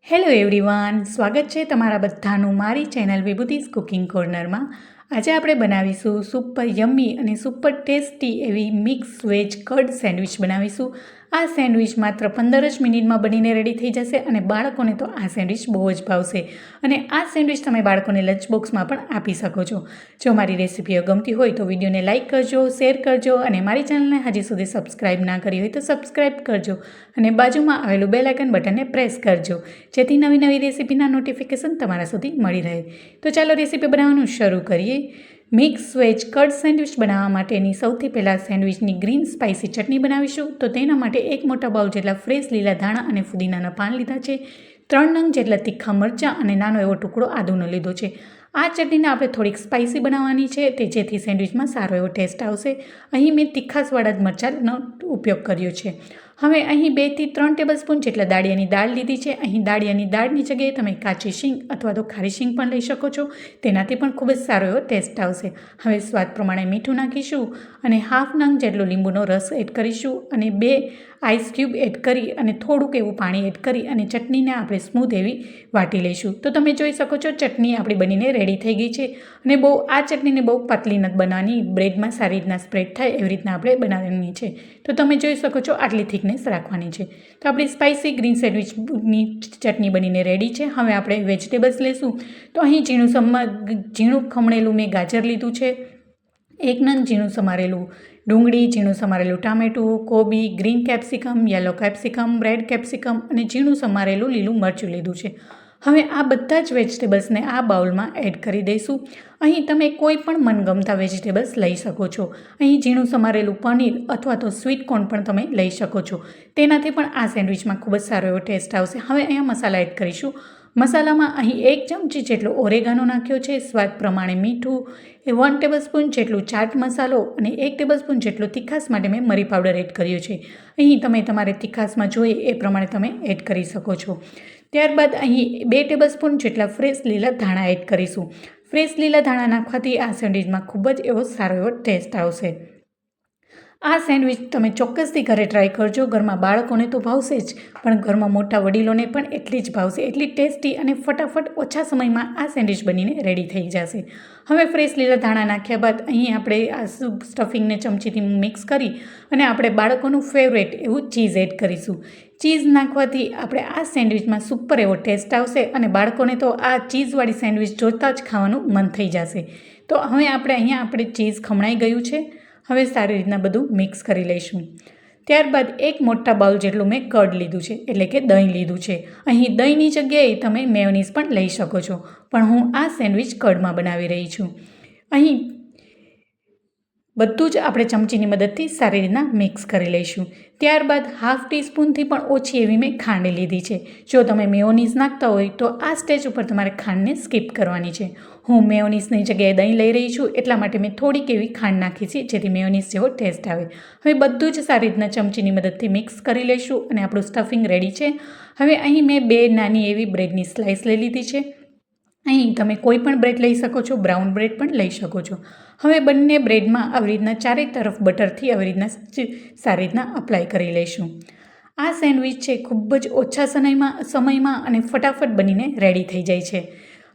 Hello everyone, સ્વાગત છે તમારા બધાનું મારી ચેનલ વિભૂતિસ કુકિંગ કોર્નરમાં. આજે આપણે બનાવીશું સુપર યમ્મી અને સુપર ટેસ્ટી એવી મિક્સ વેજ કર્ડ સેન્ડવિચ બનાવીશું. આ સેન્ડવિચ માત્ર 15 જ મિનિટમાં બનીને રેડી થઈ જશે અને બાળકોને તો આ સેન્ડવિચ બહુ જ ભાવશે. અને આ સેન્ડવિચ તમે બાળકોને લંચ બોક્સમાં પણ આપી શકો છો. જો મારી રેસીપીઓ ગમતી હોય તો વિડીયોને લાઇક કરજો, શેર કરજો અને મારી ચેનલને હજી સુધી સબસ્ક્રાઇબ ના કરી હોય તો સબસ્ક્રાઇબ કરજો અને બાજુમાં આવેલું બેલ આઇકન બટનને પ્રેસ કરજો, જેથી નવી નવી રેસીપીના નોટિફિકેશન તમારા સુધી મળી રહે. તો ચાલો રેસીપી બનાવવાનું શરૂ કરીએ. મિક્સ વેજ કર્ડ સેન્ડવિચ બનાવવા માટેની સૌથી પહેલાં સેન્ડવિચની ગ્રીન સ્પાઇસી ચટણી બનાવીશું. તો તેના માટે એક મોટા બાઉલ જેટલા ફ્રેશ લીલા ધાણા અને ફુદીનાના પાન લીધા છે. 3 નંગ જેટલા તીખા મરચાં અને નાનો એવો ટુકડો આદુનો લીધો છે. આ ચટણીને આપણે થોડીક સ્પાઇસી બનાવવાની છે, તે જેથી સેન્ડવિચમાં સારો એવો ટેસ્ટ આવશે. અહીં મેં તીખાસવાળા જ મરચાંનો ઉપયોગ કર્યો છે. હવે અહીં 2 થી 3 ટેબલસ્પૂન જેટલા દાળિયાની દાળ લીધી છે. અહીં દાળિયાની દાળની જગ્યાએ તમે કાચી શીંગ અથવા તો ખારી શીંગ પણ લઈ શકો છો. તેનાથી પણ ખૂબ જ સારો એવો ટેસ્ટ આવશે. હવે સ્વાદ પ્રમાણે મીઠું નાખીશું અને 1/2 નંગ જેટલો લીંબુનો રસ એડ કરીશું અને 2 આઈસ ક્યુબ એડ કરી અને થોડુંક એવું પાણી એડ કરી અને ચટણીને આપણે સ્મૂધ એવી વાટી લઈશું. તો તમે જોઈ શકો છો ચટણી આપણી બનીને રેડી થઈ ગઈ છે. અને આ ચટણીને બહુ પાતળી નથી બનાવવાની, બ્રેડમાં સારી રીતના સ્પ્રેડ થાય એવી રીતના આપણે બનાવવાની છે. તો તમે જોઈ શકો છો આટલી થિકનેસ રાખવાની છે. તો આપણી સ્પાઇસી ગ્રીન સેન્ડવિચની ચટણી બનીને રેડી છે. હવે આપણે વેજીટેબલ્સ લઈશું. તો અહીં ઝીણું ખમણેલું મેં ગાજર લીધું છે, 1 નંગ ઝીણું સમારેલું ડુંગળી, ઝીણું સમારેલું ટામેટું, કોબી, green capsicum, yellow capsicum, red capsicum અને ઝીણું સમારેલું લીલું મરચું લીધું છે. હવે આ બધા જ વેજીટેબલ્સને આ બાઉલમાં એડ કરી દઈશું. અહીં તમે કોઈ પણ મનગમતા વેજીટેબલ્સ લઈ શકો છો. અહીં ઝીણું સમારેલું પનીર અથવા તો સ્વીટ કોર્ન પણ તમે લઈ શકો છો. તેનાથી પણ આ સેન્ડવિચમાં ખૂબ જ સારો એવો ટેસ્ટ આવશે. હવે અહીંયા મસાલા એડ કરીશું. મસાલામાં અહીં 1 ચમચી જેટલો ઓરેગાનો નાખ્યો છે, સ્વાદ પ્રમાણે મીઠું, 1 ટેબલસ્પૂન જેટલું ચાટ મસાલો અને 1 ટેબલસ્પૂન જેટલો તીખાસ માટે મેં મરી પાવડર એડ કર્યો છે. અહીં તમે તમારે તીખાસમાં જોઈએ એ પ્રમાણે તમે એડ કરી શકો છો. ત્યારબાદ અહીં 2 ટેબલસ્પૂન જેટલા ફ્રેશ લીલા ધાણા એડ કરીશું. ફ્રેશ લીલા ધાણા નાખવાથી આ સેન્ડવિચમાં ખૂબ જ એવો સારો એવો ટેસ્ટ આવશે. આ સેન્ડવિચ તમે ચોક્કસથી ઘરે ટ્રાય કરજો. ઘરમાં બાળકોને તો ભાવશે જ, પણ ઘરમાં મોટા વડીલોને પણ એટલી જ ભાવશે. એટલી ટેસ્ટી અને ફટાફટ ઓછા સમયમાં આ સેન્ડવિચ બનીને રેડી થઈ જશે. હવે ફ્રેશ લીલા ધાણા નાખ્યા બાદ અહીં આપણે આ સ્ટફિંગને ચમચીથી મિક્સ કરી અને આપણે બાળકોનું ફેવરેટ એવું ચીઝ એડ કરીશું. ચીઝ નાખવાથી આપણે આ સેન્ડવિચમાં સુપર એવો ટેસ્ટ આવશે અને બાળકોને તો આ ચીઝવાળી સેન્ડવિચ જોતાં જ ખાવાનું મન થઈ જશે. તો હવે આપણે ચીઝ ખમણાઈ ગયું છે. હવે સારી રીતના બધું મિક્સ કરી લઈશું. ત્યારબાદ એક મોટા બાઉલ જેટલું મેં કર્ડ લીધું છે, એટલે કે દહીં લીધું છે. અહીં દહીંની જગ્યાએ તમે મેયોનીઝ પણ લઈ શકો છો, પણ હું આ સેન્ડવિચ કર્ડમાં બનાવી રહી છું. અહીં બધું જ આપણે ચમચીની મદદથી સારી રીતના મિક્સ કરી લઈશું. ત્યારબાદ 1/2 ટીસ્પૂનથી પણ ઓછી એવી મેં ખાંડ લીધી છે. જો તમે મેયોનીઝ નાખતા હોય તો આ સ્ટેજ ઉપર તમારે ખાંડને સ્કીપ કરવાની છે. હું મેયોનીઝની જગ્યાએ દહીં લઈ રહી છું, એટલા માટે મેં થોડીક એવી ખાંડ નાખી છે, જેથી મેયોનીઝ જેવો ટેસ્ટ આવે. હવે બધું જ સારી રીતના ચમચીની મદદથી મિક્સ કરી લઈશું અને આપણું સ્ટફિંગ રેડી છે. હવે અહીં મેં 2 નાની એવી બ્રેડની સ્લાઇસ લઈ લીધી છે. અહીં તમે કોઈ પણ બ્રેડ લઈ શકો છો, બ્રાઉન બ્રેડ પણ લઈ શકો છો. હવે બંને બ્રેડમાં આવી રીતના ચારે તરફ બટરથી આવી રીતના સારી રીતના અપ્લાય કરી લઈશું. આ સેન્ડવિચ છે ખૂબ જ ઓછા સમયમાં અને ફટાફટ બનીને રેડી થઈ જાય છે.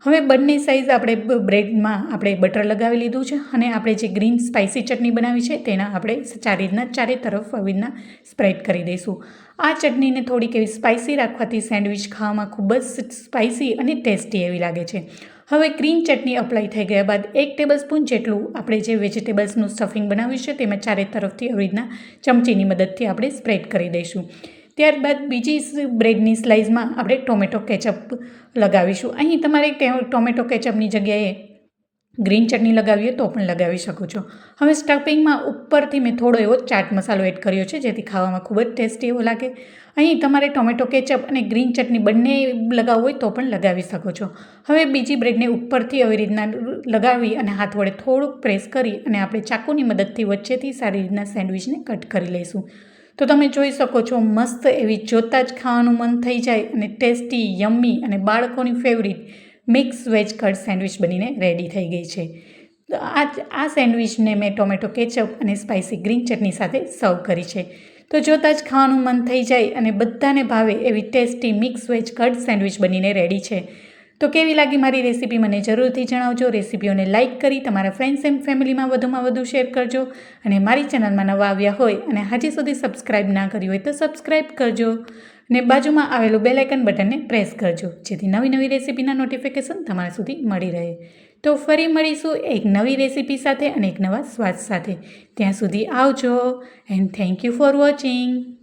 હવે બંને સાઈઝ આપણે બ્રેડમાં આપણે બટર લગાવી લીધું છે અને આપણે જે ગ્રીન સ્પાઇસી ચટણી બનાવી છે તેના આપણે ચારે તરફ આવી રીતના સ્પ્રેડ કરી દઈશું. આ ચટણીને થોડીક એવી સ્પાઇસી રાખવાથી સેન્ડવિચ ખાવામાં ખૂબ જ સ્પાઇસી અને ટેસ્ટી એવી લાગે છે. હવે ગ્રીન ચટણી અપ્લાય થઈ ગયા બાદ 1 ટેબલસ્પૂન જેટલું આપણે જે વેજીટેબલ્સનું સ્ટફિંગ બનાવ્યું છે તેમાં ચારે તરફથી આવી રીતના ચમચીની મદદથી આપણે સ્પ્રેડ કરી દઈશું. ત્યારબાદ બીજી બ્રેડની સ્લાઇસમાં આપણે ટોમેટો કેચઅપ લગાવીશું. અહીં તમારે ટોમેટો કેચઅપની જગ્યાએ ગ્રીન ચટણી લગાવીએ તો પણ લગાવી શકો છો. હવે સ્ટફિંગમાં ઉપરથી મેં થોડો એવો ચાટ મસાલો એડ કર્યો છે, જેથી ખાવામાં ખૂબ જ ટેસ્ટી એવો લાગે. અહીં તમારે ટોમેટો કેચઅપ અને ગ્રીન ચટણી બંને લગાવવું હોય તો પણ લગાવી શકો છો. હવે બીજી બ્રેડને ઉપરથી આવી રીતના લગાવી અને હાથ વડે થોડુંક પ્રેસ કરી અને આપણે ચાકુની મદદથી વચ્ચેથી સારી રીતના સેન્ડવિચને કટ કરી લઈશું. તો તમે જોઈ શકો છો મસ્ત એવી જોતાં જ ખાવાનું મન થઈ જાય અને ટેસ્ટી, યમ્મી અને બાળકોની favourite mix veg curd sandwich બનીને રેડી થઈ ગઈ છે. તો આ સેન્ડવિચને મેં ટોમેટો કેચઅપ અને સ્પાઇસી ગ્રીન ચટણી સાથે સર્વ કરી છે. તો જોતાં જ ખાવાનું મન થઈ જાય અને બધાને ભાવે એવી ટેસ્ટી મિક્સ વેજ કડ સેન્ડવિચ બનીને રેડી છે. તો કેવી લાગી મારી રેસીપી મને જરૂરથી જણાવજો. રેસીપીઓને લાઇક કરી તમારા ફ્રેન્ડ્સ એન્ડ ફેમિલીમાં વધુમાં વધુ શેર કરજો. અને મારી ચેનલમાં નવા આવ્યા હોય અને હજી સુધી સબસ્ક્રાઈબ ના કર્યું હોય તો સબસ્ક્રાઈબ કરજો. અને બાજુમાં આવેલું બેલ આઇકન બટનને પ્રેસ કરજો, જેથી નવી નવી રેસીપીના નોટિફિકેશન તમારા સુધી મળી રહે. તો ફરી મળીશું એક નવી રેસીપી સાથે અને એક નવા સ્વાદ સાથે. ત્યાં સુધી આવજો and thank you for watching.